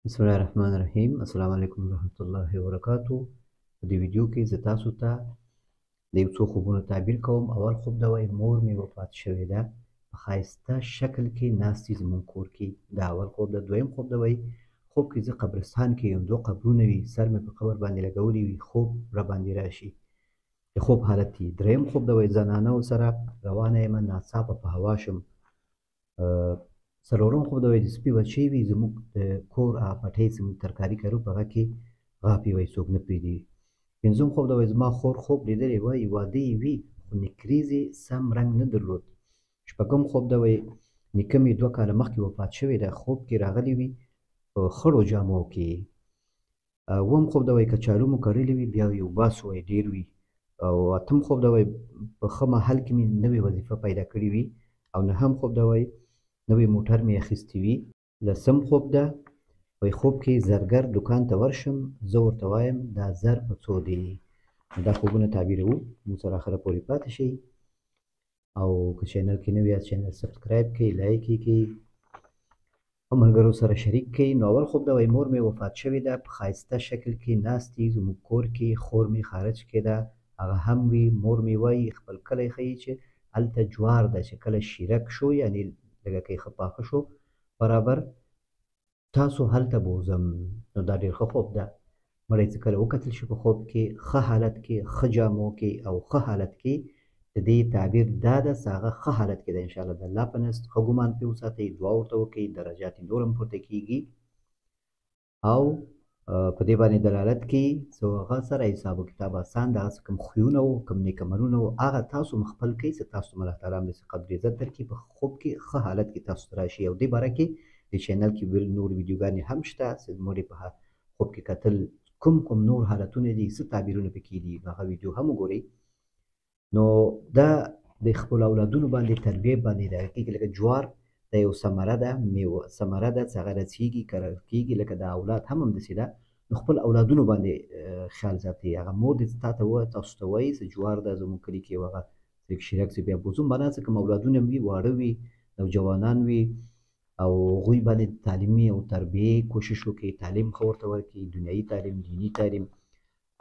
بسم الله الرحمن الرحیم. السلام علیکم ورحمۃ الله وبرکاتو. په دې ویډیو کې زه تاسو ته د یو څو خوبونو تعبیر کوم. اول خوب دا وایي مور مې وفات شوې ده، په ښایسته شکل کې ناستې زموږ کور کې. دا اول خوب ده. دویم خوب دا وایي خوب کې زه قبرستان کې یم، 2 قبرونه وي، سر مې په قبر باندې لګولی وي، خوب را باندې راشي، د خوب حالت دی. دریم خوب دا وایي زنانو سره روانه یم، ناڅاپه په هوا شم. څلورم خوب دا وایي د سپي بچی وي، زموږ د کور هغه پټۍ چې موږ ترکاري کرو په هغه کې غاپې وایي، څوک نه پرېږدي. پنځم خوب دا وایي زما خور خوب لیدلی وایي واده یې وي خو نکریزې سم رنګ نه درلود. شپږم خوب دا وایي نیکه مې 2 کاله مخکې وفات شوی دی، خوب کې راغلی وي په خړو جامو کې. اووم خوب دا وایي کچالو مو کرلي وي بیا یې وباسو وایي ډېر وي. او اتم خوب دا وایي په ښه محل کې مې نوې وظیفه پیدا کړې وي. او نهم خوب دا وایي نوی موټر مې اخیستی وي. لسم خوب ده وایي خوب کې زرګر دکان ته ورشم، زه ورته وایم دا زر په څو دی. دا خوبونه تعبیروو. موږ سره اخره پورې پاتې شئ. او که چینل کې نوي یاست چینل سبسکرایب کړئ، لایک یې کړئ او ملګرو سره شریک کړئ. نو اول خوب دا وایي مور مې وفات شوې ده، په ښایسته شکل کې ناستې زموږ کور کې، خور مې خارج کې ده، هغه هم وي. مور مې وایي خپل کلی ښیي چې هلته جوار ده، چې کله شیرک شو یعنې لږه کې ښه پاخه شو برابر تاسو هلته بوځم. نو دا ډېر ښه خوب ده. مړی چې کله وکتل شي په خوب کې ښه حالت کې، ښه جامو کې او ښه حالت کې، د دې تعبیر دا ده چې هغه ښه حالت کې ده. انشاءالله د الله په نزد ښه ګمان پرې وساتئ، دعا ورته وکړئ، درجات یې نور هم پورته کېږي او په دې باندې دلالت کوي چې هغه سره حساب و کتاب اسان ده. هغه کوم خویونه وو، کوم نیک عملونه وو، هغه تاسو خپل کړئ چې تاسو ته الله تعالی همداسې قدر عزت درکړي، په خوب کې ښه حالت کې تاسو ته راشي. او دې باره کې د چینل کې نور ویډیوګانې هم شته چې مور یې په خوب کې کتل کوم نور حالتونه دي، څه تعبیرونه پکې دي، هغه ویډیو هم وګورئ. نو دا د خپلو اولادونو باندې تربیې باندې د هغه کېږي. لکه جوار دا یو ثمره ده، ثمره ده چې هغه رسېږي، کرل کېږي، لکه دا اولاد هم همداسې ده. نو خپل اولادونو باندې خیال ساتئ. هغه مور دې تا ته تاسو ته وایي چې جوار ده زموږ کلي کې هغه شیرک چې بیا بوزم معنا چې کوم اولادونه وي، واړه وي، نوجوانان وي، او هغوی باندې تعلیمي او تربیې کوشش وکړئ، تعلیم ښه ورته ورکړئ، دنیایي تعلیم، دیني تعلیم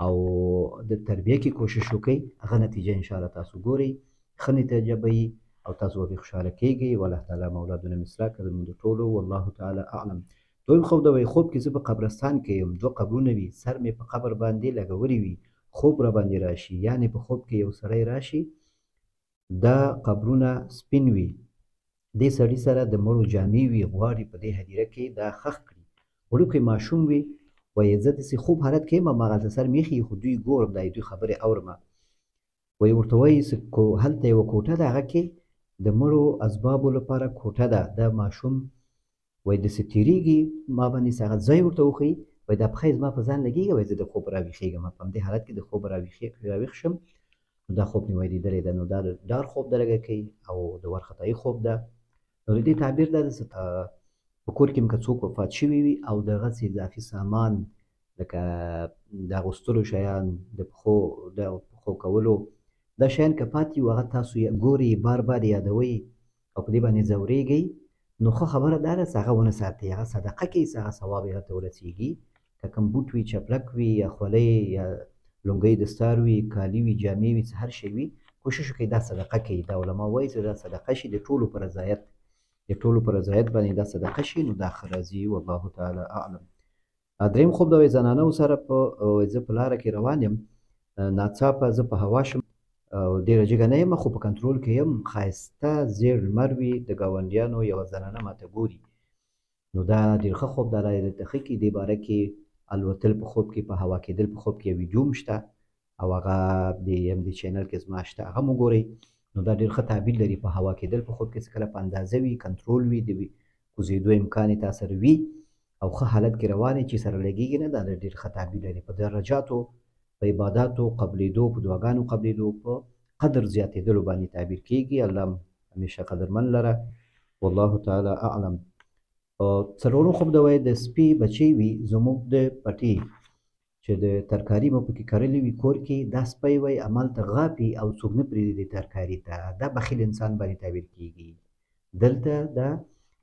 او د تربیې کې کوشش وکړئ. هغه نتیجه انشاءالله تاسو ګورئ، ښه نتیجه به وي او تاسو به خوشحاله کېږئ. والله تعالی مو اولادونه مصلاح کړي زموږ د ټولو. والله تعالی اعلم. دویم خوب دا وایي خوب کې زه په قبرستان کې یم، 2 قبرونه وي، سر مې په قبر باندې لګولی وي، خوب را باندې راشي. یعنې په خوب کې یو سړی راشي، دا قبرونه سپین وي، دې سړي سره د مړو جامې وي، غواړي په دې هدیره کې دا ښخ کړي. وړوکی ماشوم وي، وایي زه داسې خوب حالت کې یم، هماغلته سر مې ایښي خو دوی ګورم، دا دوی خبرې اورمه. وایي ورته وایي هلته یوه کوټه ده، هغه کې د مړو اسبابو لپاره کوټه ده. دا ماشوم وایي داسې تېرېږي ما باندې، چې هغه ځای ورته وښیي، وایي دا پښه یې زما په ځان لګېږي، وایي زه د خوب راویښېږم، په همدې حالت کې د خوب راویښ شم. نو دا خوب مې وایي لیدلی ده. نو دا د ډار خوب ده لږه کوي او د وارخطایي خوب ده. نو د دې تعبیر دا ده چې په کور کې که څوک وفات شوي وي او د هغسې اضافي سامان لکه د اغوستلو شیان، د پښو کولو دا شیان که پاتې وي، هغه تاسو ګورئ، بار بار یادوئ او په دې باندې ځورېږئ، نو ښه خبره دا ده چې هغه ونه ساتئ، هغه صدقه کړئ چې هغه ثواب هغه ته ورسېږي. که کوم بوټ وي، چپلک وي، یا خولۍ یا لونګۍ دستار وي، کالي وي، جامې وي، څه هر شی وي، کوشش وکړئ دا صدقه کړئ. دا علما وایي چې دا صدقه شي، د ټولو په رضایت، د ټولو په رضایت باندې دا صدقه شي، نو دا ښه راځي. والله تعالی اعلم. دریم خوب دا وایي زنانو سره زه په لاره کې روان یم، ناڅاپه زه په هوا شم، ډېره جګه نه یم خو په کنټرول کې یم، ښایسته زیړ لمر وي، د ګاونډیانو یوه زنانه ماته ګوري. نو دا ډېر ښه خوب ده، الله دې درته ښه کړي. دې باره کې الوتل په خوب کې، په هوا کېدل په خوب کې یو ویډیو هم شته او هغه د همدې چینل کې زما شته، هغه هم وګورئ. نو دا ډېر ښه تعبیر لري. په هوا کېدل په خوب کې چې کله په اندازه وي، کنټرول وي، د کوزېدو امکان یې تا سره وي او ښه حالت کې روان یې، چې سره لګېږي نه، دا ډېر ښه تعبیر لري. په درجاتو، په عباداتو قبلېدو، په دعاګانو قبلېدو، په قدر زیاتېدلو باندې تعبیر کېږي. الله همیشه قدرمن لره. والله تعالی اعلم. څلورم خوب دا وایي د سپي بچی وي زموږ د پټي، چې د ترکاري مو پکې کرلې وي کور کې، دا سپی وایي همالته غاپي او څوک نه پرېږدي ترکاري ته. دا بخیل انسان باندې تعبیر کېږي. دلته دا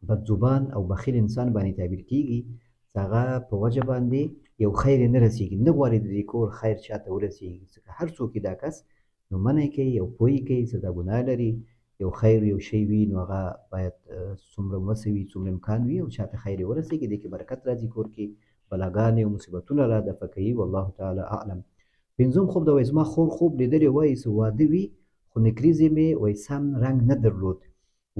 بدزبان او بخیل انسان باندې تعبیر کېږي هغه په وجه باندې یو خیر یې نه رسېږي، نه غواړي د دې کور خیر چاته ورسېږي، ځکه هر څوک یې دا کس نو منع کوي او پوه یې کوي چې دا ګناه لري. یو خیر یو شی وي نو هغه باید څومره وسه وي څومره امکان وي او چاته خیر یې ورسېږي، دې کې برکت راځي کور کې، بلاګانې او مصیبتونه را دفع کوي. والله تعالی اعلم. پنځم خوب دا وایي زما خور خوب لیدلی وایي چې واده وي خو نکریزې مې وایي سم رنګ نه درلود،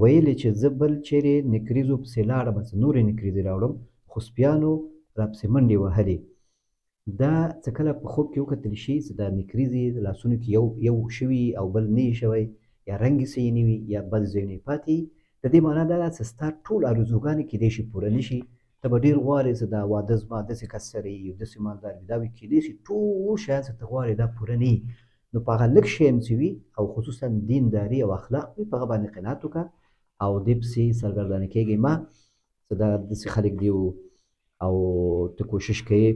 ویلې چې زه بل چیرې نکریزو پسې لاړم چې نورې نکریزې راوړم خو سپیانو راپسې منډې وهلې. دا څه کله په خوب کې وکتل شي چې دا نکریزې د لاسونو کې یو شوي او بل نه یې شوی، یا رنګ یې څه نه وي یا بد ځایونه یې پاتې، د دې معنا دا ده چې ستا ټول ارزوګانې کیدای شي پوره نه شي. ته به ډېر غواړې چې دا واده زما داسې کس سره وي او داسې مالدار وي، دا به کیدای شي ټول شیان چې ته غواړې دا پوره نه وي. نو په هغه لږ شی هم چې وي او خصوصا دینداري او اخلاق وي په هغه باندې قناعت وکړه او دې پسې سرګردانه کېږئ مه چې دا داسې خلک دي او ته کوشش کوې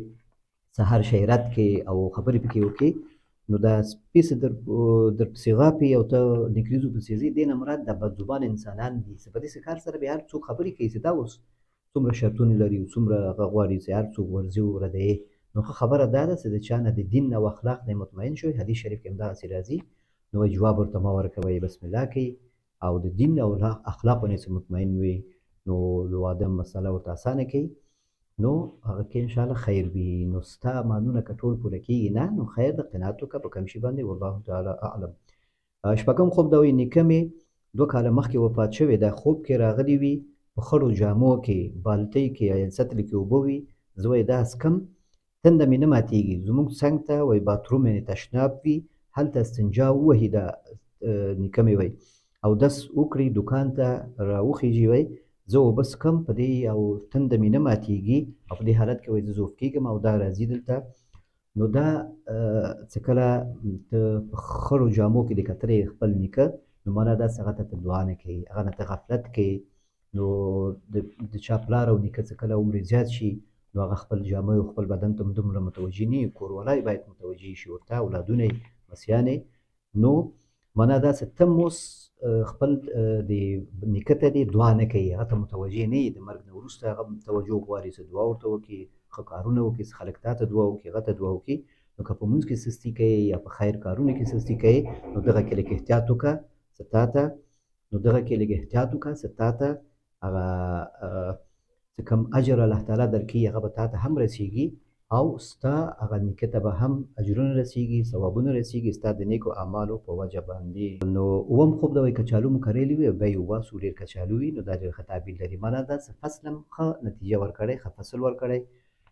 څه هر شی رد کړې او خبرې پکې وکړې، نو دا سپي چې درپسې غاپي او ته نکریزو پسې ځې، دې نه مراد دا بدزبان انسانان دي چې په داسې کار سره بیا هر څوک خبرې کوي چې دا اوس څومره شرطونه لري او څومره هغه غواړي چې هر څوک ورځي او ردوي. نو ښه خبره دا ده چې د چا نه د دین او اخلاق نه مطمئن شوی، حدیث شریف کې همدغسې راځي، نو جواب ورته مه ورکوئ، بسم الله کوئ او د دین او اخلاقو نه چې مطمئن وي نو د واده مسله ورته اسانه کوي، نو هغه کې انشاءالله خیر وي. نو ستا مانونه که ټول پوره کېږي نه، نو خیر د قناعت وکړه په کم شي باندې. والله تعالی اعلم. شپږم خوب دا وایي نیکه مې 2 کاله مخکې وفات شوی، دا خوب کې راغلی وي په خړو جامو کې بالټۍ کې یا سطل کې اوبه وي، زه وایي دا څکم، تنده مې نه ماتېږي، زموږ څنګ ته وایي باتروم یعنې تشناب وي، هلته استنجا ووهي دا نیکه مې وایي او دس وکړي دوکان ته راوخیږي، وایي زه اوبه څکم په دې او تنده مې نه ماتېږي او په دې حالت کې وایي زه ضعف کېږم او دا راځي دلته. نو دا څه کله ته په خړو جامو کې د کتلی خپل نیکه، نو معنا داسې هغه ته ته دعا نه کوې، هغه نه ته غفلت کوې. نو د چا پلار او نیکه څه کله عمر زیات شي نو هغه خپل جامه او خپل بدن ته هم دومره متوجه نه وي، کوروالی باید متوجه شي ورته، اولادونه یې مسیان یې. نو معنا داسې ته هم اوس خپل د نیکه ته دې دعا نه کوي، هغه ته متوجه نه یي، د مرګ نه وروسته هغه توجه غواړي چې دعا ورته وکړي، ښه کارونه وکړي، چې خلک تا ته دعا وکړي هغه ته دعا وکړي. نو که په لمونځ کې سستي کوې یا په خیر کارونو کې سستي کوې، نو دغه کې لږ احتیاط وکړه چې تا ته هغه چې کوم اجر الله تعالی درکوي هغه به تا ته هم رسېږي او ستا هغه نیکه ته به هم اجرونه رسېږي، ثوابونه رسېږي ستا د نیکو اعمالو په وجه باندې. نو اووم خوب دا وایي کچالو مو کرلی وي او بیا یې وباسو ډېر کچالو وي، نو دا ډېر ښه تعبیر لري، معنا دا چې فصل هم ښه نتیجه ورکړی، ښه فصل ورکړی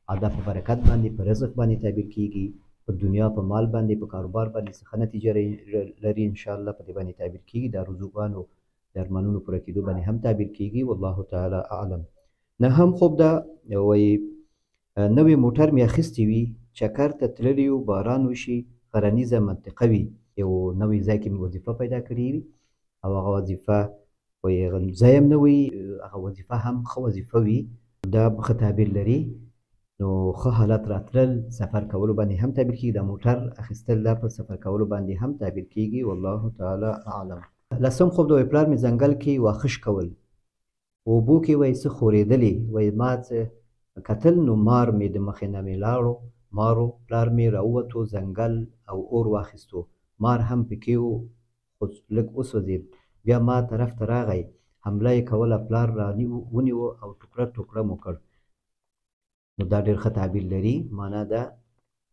او دا په برکت باندې په رزق باندې تعبیر کېږي، په دنیا په مال باندې په کاروبار باندې څه ښه نتیجه لري انشاءالله، په دې باندې تعبیر کېږي، د رزقانو د ارمانونو پوره کېدو باندې هم تعبیر کېږي. والله تعالی اعلم. نهم خوب دا وایي نوې موټر مې اخیستی وي، چکر ته تللی یو، باران وشي، غرنیزه منطقه وي، یو نوی ځای کې مې وظیفه پیدا کړې وي او هغه وظیفه وایي ځای هم نه وي، هغه وظیفه هم ښه وظیفه وي، دا ښه تعبیر لري. نو ښه حالت راتلل سفر کولو باندې هم تعبیر کېږي، دا موټر اخیستل دا په سفر کولو باندې هم تعبیر کېږي. والله تعالی اعلم. لسم خوب دا وایي پلار مې ځنګل کې واښه کول، اوبو کې وایي څه خورېدلې، وایي ما څه کتل نو مار مې د مخې نه مې لاړو، مارو پلار مې راووتو ځنګل او اور واخیستو، مار هم پکې و خو لږ وسوځېد، بیا ما طرف ته راغی، حمله یې کوله، پلار را ونیوه او ټوکړه ټوکړه مو کړ. نو دا ډېر ښه تعبیر لري، معنا ده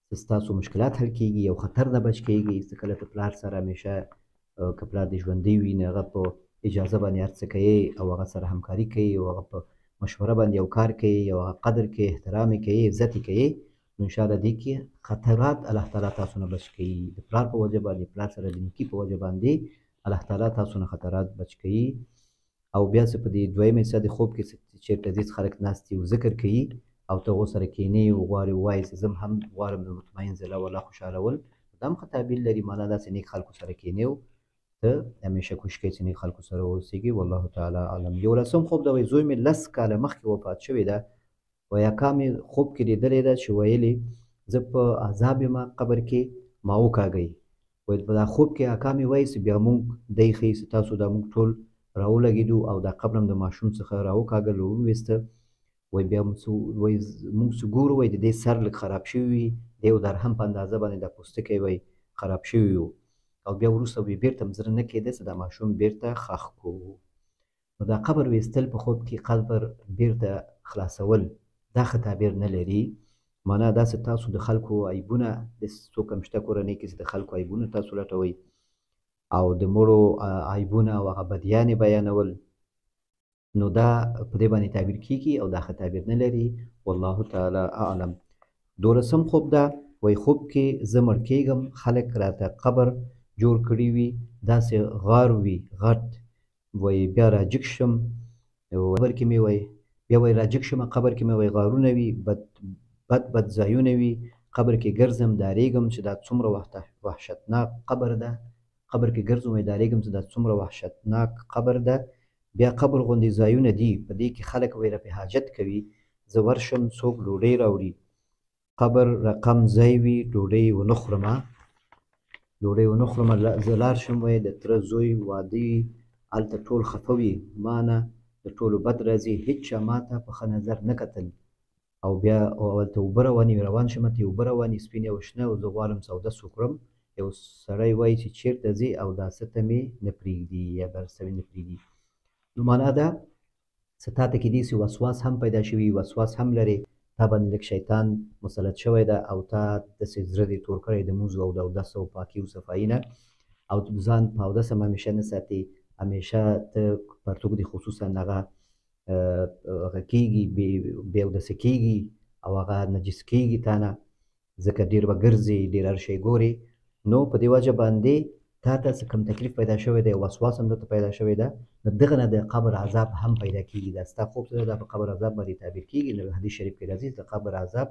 چې ستاسو مشکلات حل کېږي، یو خطر نه بچ کېږي، چې کله ته پلار سره همیشه که پلار دې ژوندی وي نو هغه په اجازه باندې هر څه کوي او هغه سره همکاري کوي او هغه په مشوره باندې یو کار کوي او هغه قدر کوي، احترام یې کوي، عزت یې کوي، نو انشاءالله دې کې خطرات الله تعالی تاسو نه بچ کوي، د پلار په وجه باندې، پلار سره د نیکي په وجه باندې الله تعالی تاسو نه خطرات بچ کوي. او بیا چې په دې دویمه حصه د خوب کې چېرته ځي خلک ناست دي او ذکر کوي او ته هغو سره کښېنې او غواړې ووایې چې زه هم غواړم د مطمئن زړه والله خوشحالول، دا هم ښه تعبیر لري، معنا داسې نیک خلکو سره کښېنې او ته همیشه کوشش کوې چې نیک خلکو سره واوسېږي. والله تعالی اعلم. 11 خوب دا وایي زوی مې 10 کاله مخکې وفات شوی ده، وایي اکا مې خوب کې لیدلی ده چې ویلې زه په عذاب یم قبر کې ما وکاږئ، وایي په دا خوب کې اکا مې وایي چې بیا موږ دی ښیي چې تاسو دا موږ ټول راولګېدو او دا قبر هم د ماشوم څخه راوکاږل او وویسته، وایي بیا وایي موږ چې ګورو وایي د دې سر لږ خراب شوی وي د 1 درهم په اندازه باندې دا پوستکی وایي خراب شوی و او بیا وروسته وایي بېرته هم زړه نه کېده چې دا ماشوم بېرته ښخ کړو. نو دا قبر ویستل په خوب کې قبر بېرته خلاصول دا ښه تعبیر نه لري. معنا داسې تاسو د خلکو عیبونه څوک هم شته کورنۍ کې چې د خلکو عیبونه تاسو لټوئ او د مړو عیبونه او هغه بدیانې بیانول، نو دا په دې باندې تعبیر کیږي او دا ښه تعبیر نه لري. والله تعالی اعلم. 12م خوب دا وایي خوب کې زه مړ کېږم، خلک راته قبر جوړ کړي وي، داسې غار وي غټ، وایي بیا راجګ شم قبر کې مې وایي بیا وایي راجګ شم قبر کې مې وایي غارونه وي، بد ځایونه وي، قبر کې ګرځم ډارېږم چې دا څومره وحشتناک قبر ده، قبر کې ګرځم وایي ډارېږم چې دا څومره وحشتناک قبر ده. بیا قبر غوندې ځایونه دي په دې کې خلک وایي راپې حاجت کوي، زه ورشم څوک ډوډۍ راوړي، قبر رقم ځای وي ډوډۍ ونه خورمه زه لاړ شم وایي د تره زوی واده وي هلته ټول خفه وي ما نه د ټولو بد راځي، هېڅ چا ما ته په ښه نظر نه کتل او بیا هلته اوبه روانې وي، روان شم هلته اوبه روانې سپینې او شنه او زه غواړم سودا وکړم. یو سړی وایي چې چېرته ځې او دا څه ته مې نه پرېږدي یا دا څه مې نه پرېږدي. نو معنا ده څه تا ته کیدای شي وسواس هم پیدا شوي، وسواس هم لرې، تا باندې لږ شیطان مسلط شوی ده او تا داسې زړه دې تور کړی د مونځ او د اودس او پاکي او صفایي نه او ځان په اودس هم همیشه نه ساتي، همیشه ته پرتوګ دې خصوصا هغه کېږي بې اودسه کېږي او هغه نجس کېږي تا نه، ځکه ډېر به ګرځې ډېر هر شی ګورې. نو په دې وجه باندې تا ته څه کم تکلیف پیدا شوی دی، وسواس هم درته پیدا شوی ده، نو دغه نه د قبر عذاب هم پیدا کېږي. دا ستا خوب څه دا په قبر عذاب باندې تعبیر کېږي. نو حدیث شریف کې راځي د قبر عذاب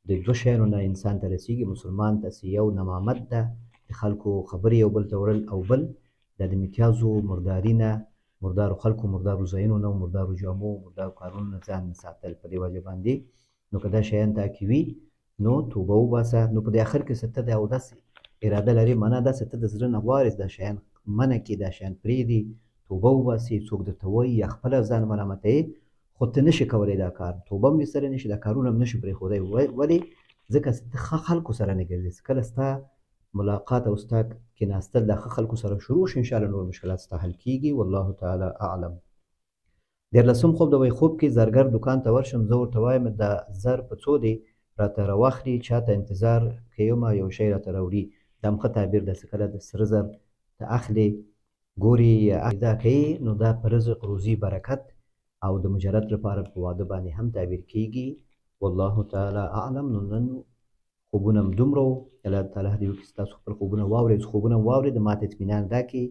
د 2 شیانو نه انسان ته رسېږي، مسلمان ته چې یو نمامت ده د خلکو خبرې یو بل ته وړل او بل دا د متیازو مرداري نه مردارو خلکو مردارو ځایونو نه مردارو جامو مردارو کارونو نه ځان ساتل. په دې وجه باندې نو که دا شیان تا کې وي نو توبه وباسه. نو په دې اخر کې څه ته د اودس اراده لري، معنا داسې ته د زړه نه غواړې دا شیان منع کړي، دا شیان پرېږدي، توبه وباسي، څوک درته وایي یا خپله ځان ملامتوي خو ته نشي کولی دا کار، توبه هم ورسره نشي، دا کارونه هم نشي پرېښودی. ولې؟ ځکه ته ښه خلکو سره نه ګرځې، کله ستا ملاقات او ستا کېناستل د ښه خلکو سره شروع شي انشاءالله نور مشکلات ستا حل کېږي. والله تعالی اعلم. 13م خوب د وایي خوب کې زرګر دکان ته ورشم، زه ورته وایم دا زر په څو دی راته راواخلي، چاته انتظار کوم یو شی راته راوړي. دا هم ښه تعبیر ده چې کله د سره زر ته اخلي ګوري یا اخدا کوي نو دا په رزق روزي برکت او د مجرد لپاره په واده باندې هم تعبیر کېږي. والله تعالی اعلم. نو نن خوبونه هم دومره و، الله تعالی دې وکړي چې تاسو خپل خوبونه واورئ، خوبونه واورئ د ماته اطمینان راکړي.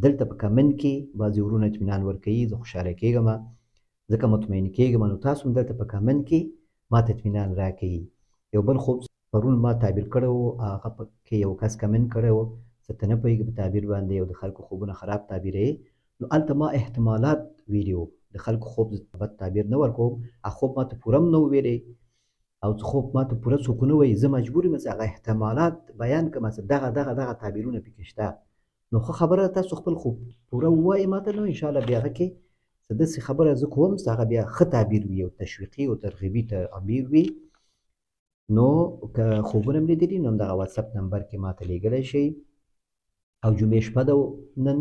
دلته په کمنټ کې بعضې ورونه اطمینان ورکوي، زه خوشحاله کېږم ځکه مطمئن کېږم، نو تاسو هم دلته په کمنټ کې ماته اطمینان راکوي. یو بل خوب پرون ما تعبیر کړی و، هغه پکې یو کس کمنټ کړی و چې ته نه پوهېږې په تعبیر باندې او د خلکو خوبونه خراب تعبیروې، نو هلته ما احتمالات ویلي وو، د خلکو خوب بد تعبیر نه ورکوم، هغه خوب ما ته پوره هم نه وویلی او خوب ما ته پوره څوک ونه وایي، زه مجبور یم چې هغه احتمالات بیان کړم چې دغه تعبیرونه پکې شته. نو ښه خبره ده تاسو خپل خوب پوره ووایئ ما ته، نو انشاءالله بیا هغه کې څه داسې خبره زه کوم چې هغه بیا ښه تعبیر وي او تشویقي او ترغیبي تعبیر وي. نو که خوبونه مې لیدلي نو همدغه واتساپ نمبر کې ما ته لیږلی شئ. او جمعې شپه ده نن،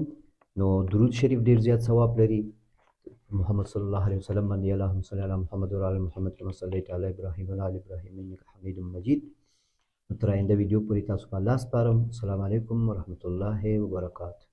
نو درود شریف ډېر زیات ثواب لري. محمد صلی الله علیه وسلم باندې اللهم صل علی محمد و علی محمد کما صلیت علی ابراهیم و علی ابراهیم انک حمید مجید. نو تر آینده ویډیو پورې تاسو په الله سپارم. السلام علیکم ورحمة الله وبرکاته.